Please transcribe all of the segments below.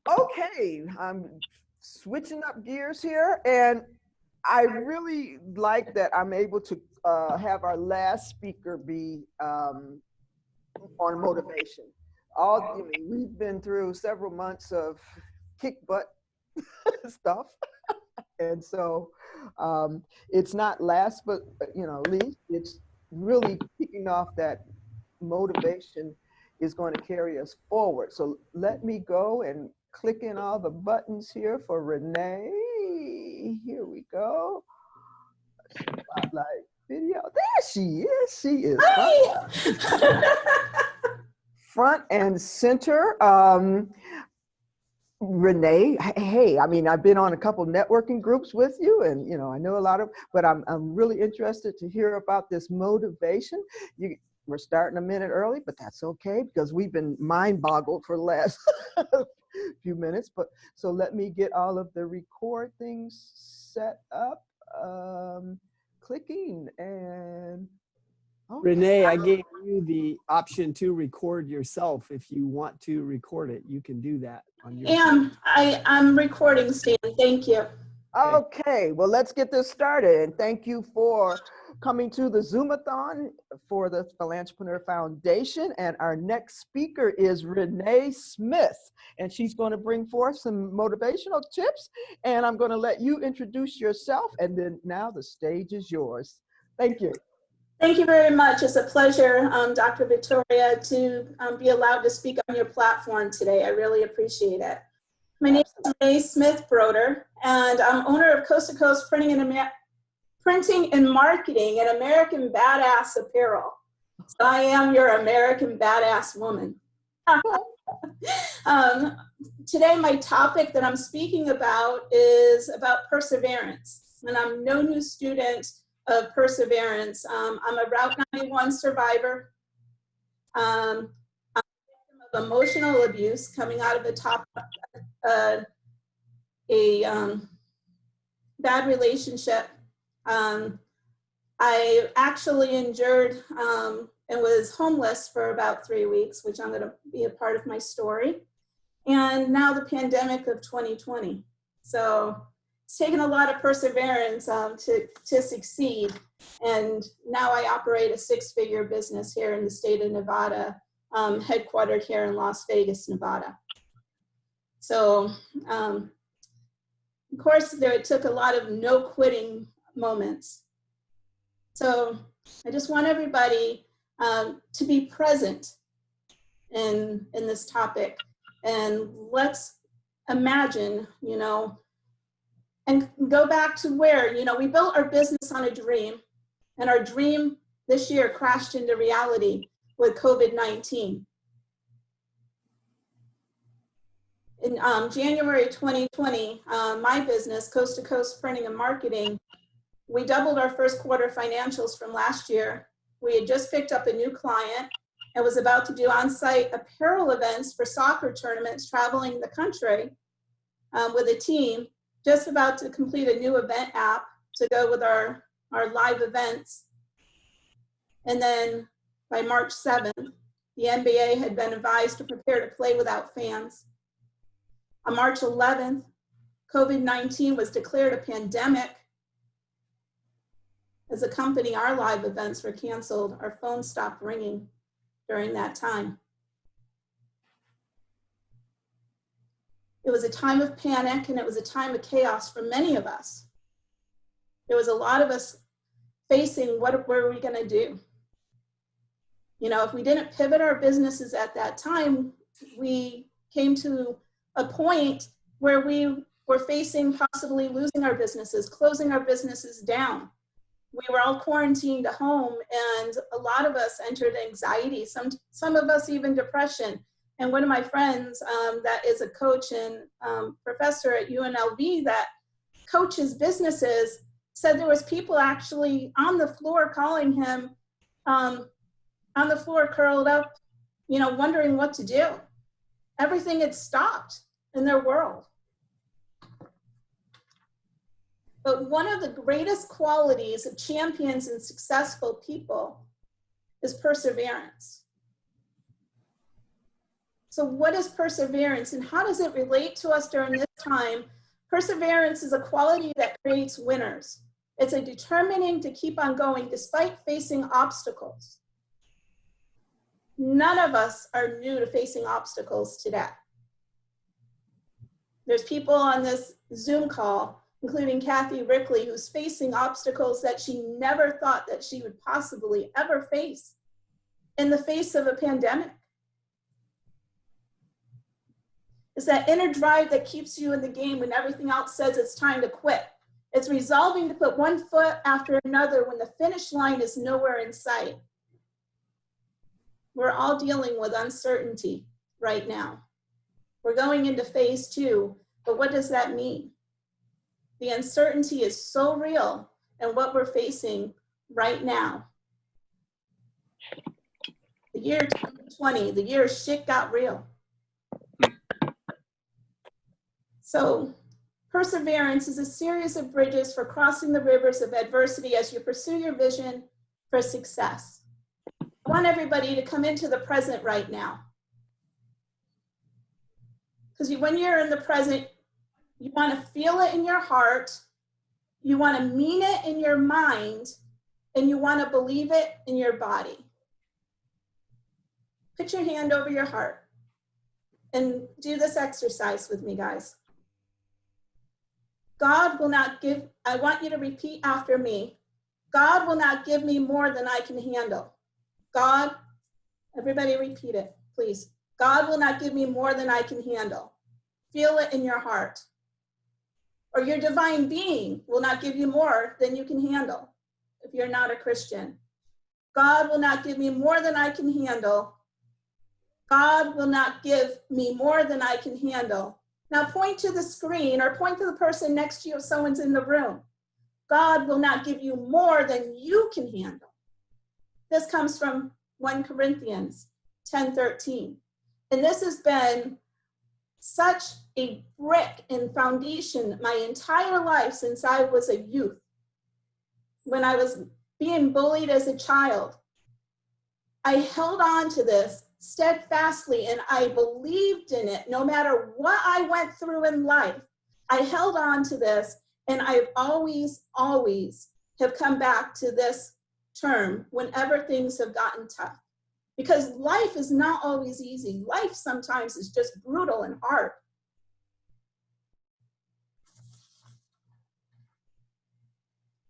Okay, I'm switching up gears here, and I really like that I'm able to have our last speaker be on motivation. We've been through several months of kick butt stuff, and so it's not last, but least. It's really kicking off that motivation is going to carry us forward. So let me go and click in all the buttons here for Renee. Here we go. Spotlight video. There she is. She is front and center. Renee, hey, I mean, I've been on a couple networking groups with you, and I know a lot of, but I'm really interested to hear about this motivation. We're starting a minute early, but that's okay because we've been mind boggled for the last few minutes. But so let me get all of the record things set up. Clicking and okay. Renee, I gave you the option to record yourself. If you want to record it, you can do that on your I'm recording, Stan. Thank you. Okay, well, let's get this started. And thank you for coming to the Zoomathon for the Philanthropreneur Foundation. And our next speaker is Renee Smith. And she's going to bring forth some motivational tips. And I'm going to let you introduce yourself. And then now the stage is yours. Thank you. Thank you very much. It's a pleasure, Dr. Victoria, to be allowed to speak on your platform today. I really appreciate it. My name is Renee Smith Broder, and I'm owner of Coast to Coast Printing and Marketing and American Badass Apparel. So I am your American Badass woman. Today, my topic that I'm speaking about is about perseverance, and I'm no new student of Perseverance. I'm a Route 91 survivor. I'm a victim of emotional abuse coming out of a bad relationship. I actually endured and was homeless for about 3 weeks, which I'm going to be a part of my story. And now the pandemic of 2020. So it's taken a lot of perseverance to succeed. And now I operate a 6-figure business here in the state of Nevada, headquartered here in Las Vegas, Nevada. So, of course, it took a lot of no quitting moments. So I just want everybody to be present in this topic. And let's imagine, and go back to where, we built our business on a dream, and our dream this year crashed into reality with COVID-19. In January 2020, my business, Coast to Coast Printing and Marketing, we doubled our first quarter financials from last year. We had just picked up a new client and was about to do on-site apparel events for soccer tournaments traveling the country with a team. Just about to complete a new event app to go with our live events. And then by March 7th, the NBA had been advised to prepare to play without fans. On March 11th, COVID-19 was declared a pandemic. As a company, our live events were canceled. Our phones stopped ringing during that time. It was a time of panic, and it was a time of chaos for many of us. There was a lot of us facing what were we going to do? If we didn't pivot our businesses at that time, we came to a point where we were facing possibly losing our businesses, closing our businesses down. We were all quarantined at home, and a lot of us entered anxiety, some of us even depression. And one of my friends that is a coach and professor at UNLV that coaches businesses said there was people actually on the floor calling him, on the floor curled up, wondering what to do. Everything had stopped in their world. But one of the greatest qualities of champions and successful people is perseverance. So what is perseverance and how does it relate to us during this time? Perseverance is a quality that creates winners. It's a determining to keep on going despite facing obstacles. None of us are new to facing obstacles today. There's people on this Zoom call, including Kathy Rickley, who's facing obstacles that she never thought that she would possibly ever face in the face of a pandemic. It's that inner drive that keeps you in the game when everything else says it's time to quit. It's resolving to put one foot after another when the finish line is nowhere in sight. We're all dealing with uncertainty right now. We're going into phase 2, but what does that mean? The uncertainty is so real in what we're facing right now. The year 2020, the year shit got real. So perseverance is a series of bridges for crossing the rivers of adversity as you pursue your vision for success. I want everybody to come into the present right now. Because when you're in the present, you want to feel it in your heart, you want to mean it in your mind, and you want to believe it in your body. Put your hand over your heart and do this exercise with me, guys. God will not give, I want you to repeat after me. God will not give me more than I can handle. God, everybody repeat it, please. God will not give me more than I can handle. Feel it in your heart. Or your divine being will not give you more than you can handle if you're not a Christian. God will not give me more than I can handle. God will not give me more than I can handle. Now point to the screen or point to the person next to you if someone's in the room. God will not give you more than you can handle. This comes from 1 Corinthians 10:13. And this has been such a brick and foundation my entire life since I was a youth. When I was being bullied as a child, I held on to this steadfastly and I believed in it no matter what I went through in life. I held on to this and I've always have come back to this term whenever things have gotten tough. Because life is not always easy. Life sometimes is just brutal and hard.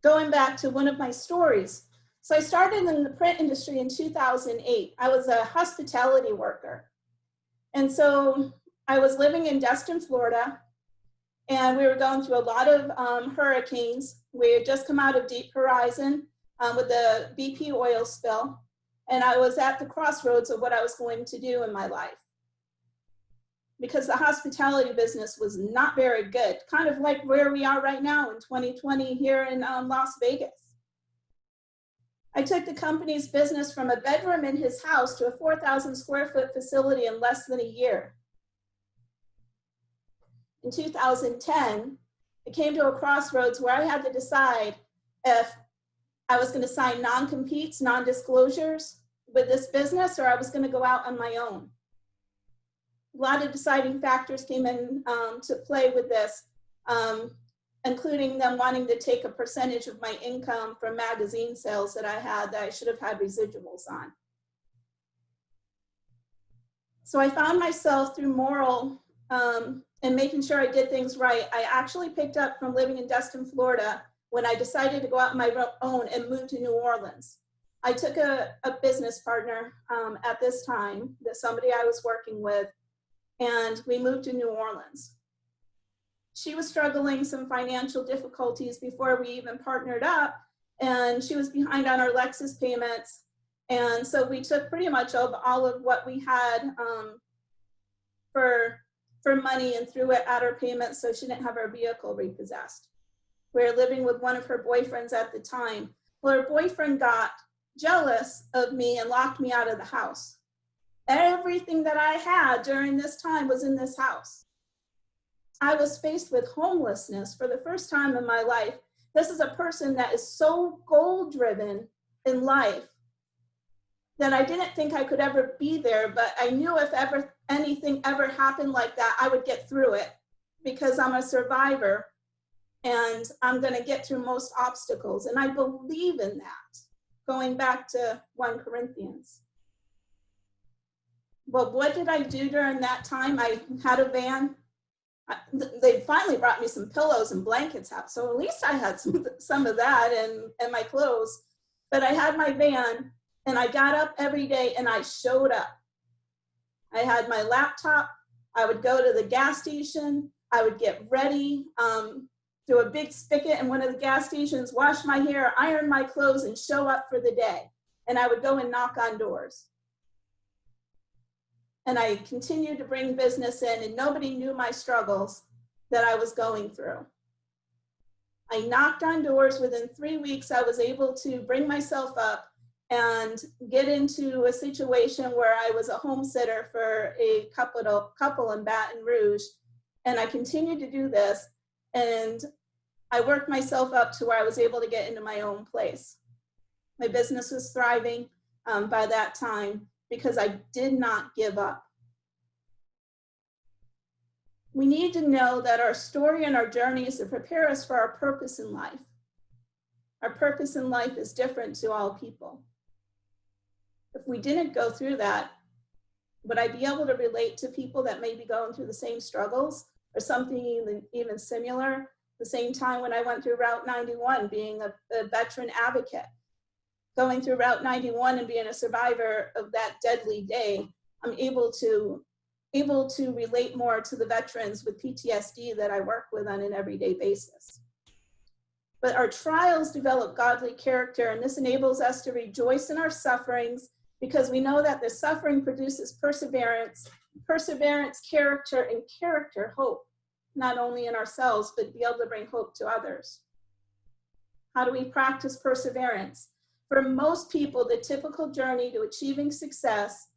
Going back to one of my stories. So I started in the print industry in 2008. I was a hospitality worker. And so I was living in Destin, Florida, and we were going through a lot of hurricanes. We had just come out of Deep Horizon with the BP oil spill. And I was at the crossroads of what I was going to do in my life. Because the hospitality business was not very good, kind of like where we are right now in 2020 here in Las Vegas. I took the company's business from a bedroom in his house to a 4,000 square foot facility in less than a year. In 2010, it came to a crossroads where I had to decide if I was going to sign non-competes, non-disclosures with this business, or I was going to go out on my own. A lot of deciding factors came in to play with this, including them wanting to take a percentage of my income from magazine sales that I had that I should have had residuals on. So I found myself through moral and making sure I did things right. I actually picked up from living in Destin, Florida, when I decided to go out on my own and move to New Orleans. I took a business partner at this time, that somebody I was working with, and we moved to New Orleans. She was struggling some financial difficulties before we even partnered up, and she was behind on our Lexus payments. And so we took pretty much all of what we had for money and threw it at her payments so she didn't have her vehicle repossessed. We were living with one of her boyfriends at the time. Well, her boyfriend got jealous of me and locked me out of the house. Everything that I had during this time was in this house. I was faced with homelessness for the first time in my life. This is a person that is so goal-driven in life that I didn't think I could ever be there, but I knew if ever anything ever happened like that, I would get through it because I'm a survivor and I'm going to get through most obstacles. And I believe in that, going back to 1 Corinthians. Well, what did I do during that time? I had a van. They finally brought me some pillows and blankets out. So at least I had some of that and my clothes. But I had my van and I got up every day and I showed up. I had my laptop. I would go to the gas station. I would get ready, do a big spigot in one of the gas stations, wash my hair, iron my clothes, and show up for the day. And I would go and knock on doors. And I continued to bring business in, and nobody knew my struggles that I was going through. I knocked on doors. Within 3 weeks, I was able to bring myself up and get into a situation where I was a home sitter for a couple in Baton Rouge. And I continued to do this. And I worked myself up to where I was able to get into my own place. My business was thriving by that time because I did not give up. We need to know that our story and our journey is to prepare us for our purpose in life. Our purpose in life is different to all people. If we didn't go through that, would I be able to relate to people that may be going through the same struggles or something even similar? The same time when I went through Route 91, being a veteran advocate, going through Route 91 and being a survivor of that deadly day, I'm able to relate more to the veterans with PTSD that I work with on an everyday basis. But our trials develop godly character, and this enables us to rejoice in our sufferings because we know that the suffering produces perseverance, character, and character, hope, not only in ourselves, but be able to bring hope to others. How do we practice perseverance? For most people, the typical journey to achieving success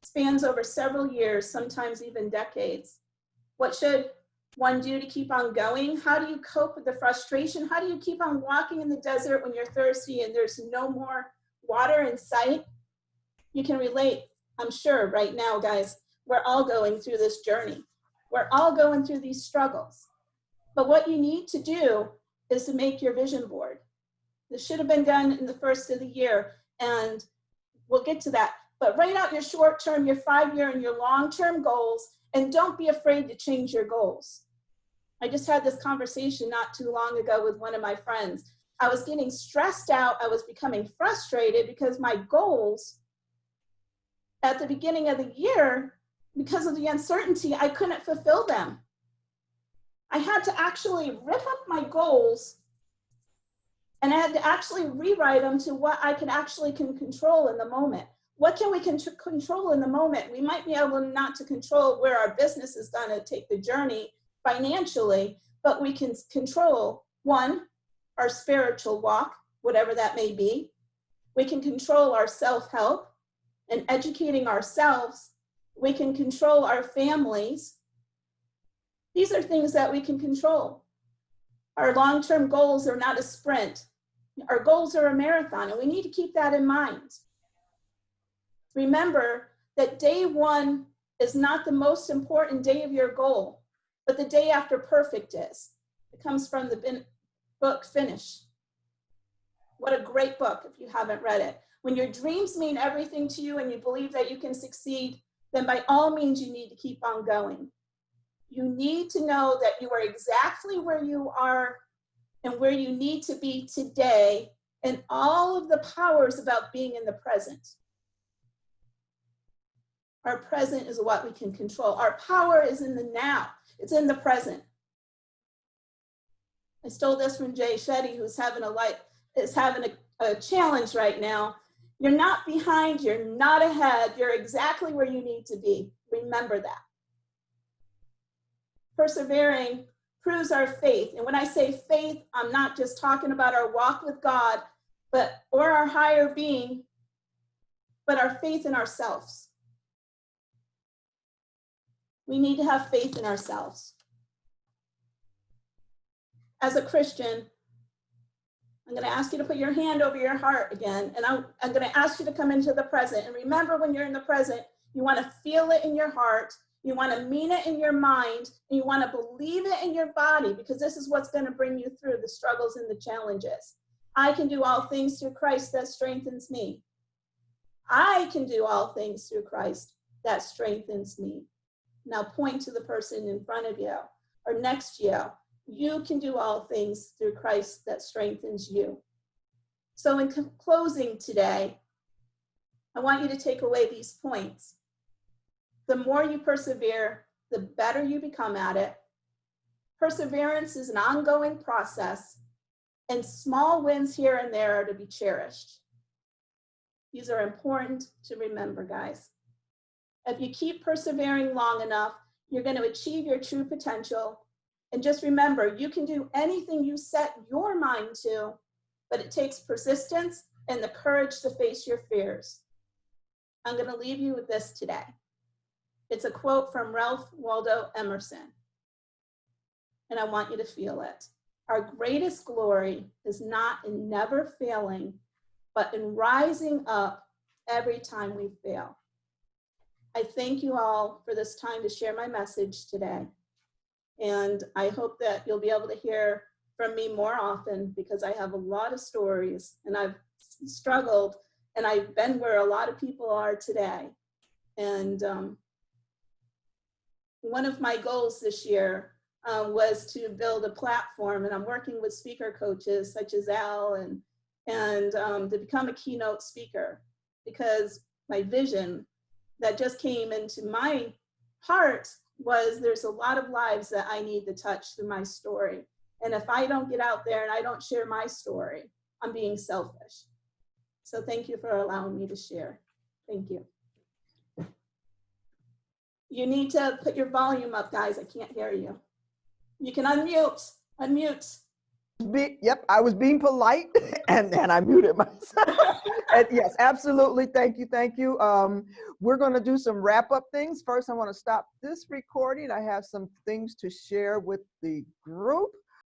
spans over several years, sometimes even decades. What should one do to keep on going? How do you cope with the frustration? How do you keep on walking in the desert when you're thirsty and there's no more water in sight? You can relate, I'm sure, right now, guys. We're all going through this journey. We're all going through these struggles. But what you need to do is to make your vision board. This should have been done in the first of the year, and we'll get to that. But write out your short-term, your 5-year, and your long-term goals, and don't be afraid to change your goals. I just had this conversation not too long ago with one of my friends. I was getting stressed out. I was becoming frustrated because my goals at the beginning of the year, because of the uncertainty, I couldn't fulfill them. I had to actually rip up my goals, and I had to actually rewrite them to what I can control in the moment. What can we control in the moment? We might be able not to control where our business is going to take the journey financially, but we can control, one, our spiritual walk, whatever that may be. We can control our self-help and educating ourselves. We can control our families. These are things that we can control. Our long-term goals are not a sprint. Our goals are a marathon, and we need to keep that in mind. Remember that day one is not the most important day of your goal, but the day after perfect is. It comes from the book Finish. What a great book if you haven't read it. When your dreams mean everything to you and you believe that you can succeed, then by all means you need to keep on going. You need to know that you are exactly where you are and where you need to be today, and all of the power is about being in the present. Our present is what we can control. Our power is in the now. It's in the present. I stole this from Jay Shetty, who's having a challenge right now. You're not behind, you're not ahead, you're exactly where you need to be. Remember that. Persevering proves our faith. And when I say faith, I'm not just talking about our walk with God, or our higher being, but our faith in ourselves. We need to have faith in ourselves. As a Christian, I'm going to ask you to put your hand over your heart again. And I'm going to ask you to come into the present. And remember, when you're in the present, you want to feel it in your heart. You want to mean it in your mind. And you want to believe it in your body, because this is what's going to bring you through the struggles and the challenges. I can do all things through Christ that strengthens me. I can do all things through Christ that strengthens me. Now point to the person in front of you or next to you. You can do all things through Christ that strengthens you. So in closing today, I want you to take away these points. The more you persevere, the better you become at it. Perseverance is an ongoing process, and small wins here and there are to be cherished. These are important to remember, guys. If you keep persevering long enough, you're going to achieve your true potential. And just remember, you can do anything you set your mind to, but it takes persistence and the courage to face your fears. I'm going to leave you with this today. It's a quote from Ralph Waldo Emerson, and I want you to feel it. Our greatest glory is not in never failing, but in rising up every time we fail. I thank you all for this time to share my message today. And I hope that you'll be able to hear from me more often, because I have a lot of stories and I've struggled and I've been where a lot of people are today. And one of my goals this year was to build a platform, and I'm working with speaker coaches such as Al and to become a keynote speaker, because my vision that just came into my heart was there's a lot of lives that I need to touch through my story. And if I don't get out there and I don't share my story, I'm being selfish. So thank you for allowing me to share. Thank you. You need to put your volume up, guys. I can't hear you. You can unmute. Yep, I was being polite and I muted myself. And yes, absolutely. Thank you. We're going to do some wrap up things. First, I want to stop this recording. I have some things to share with the group.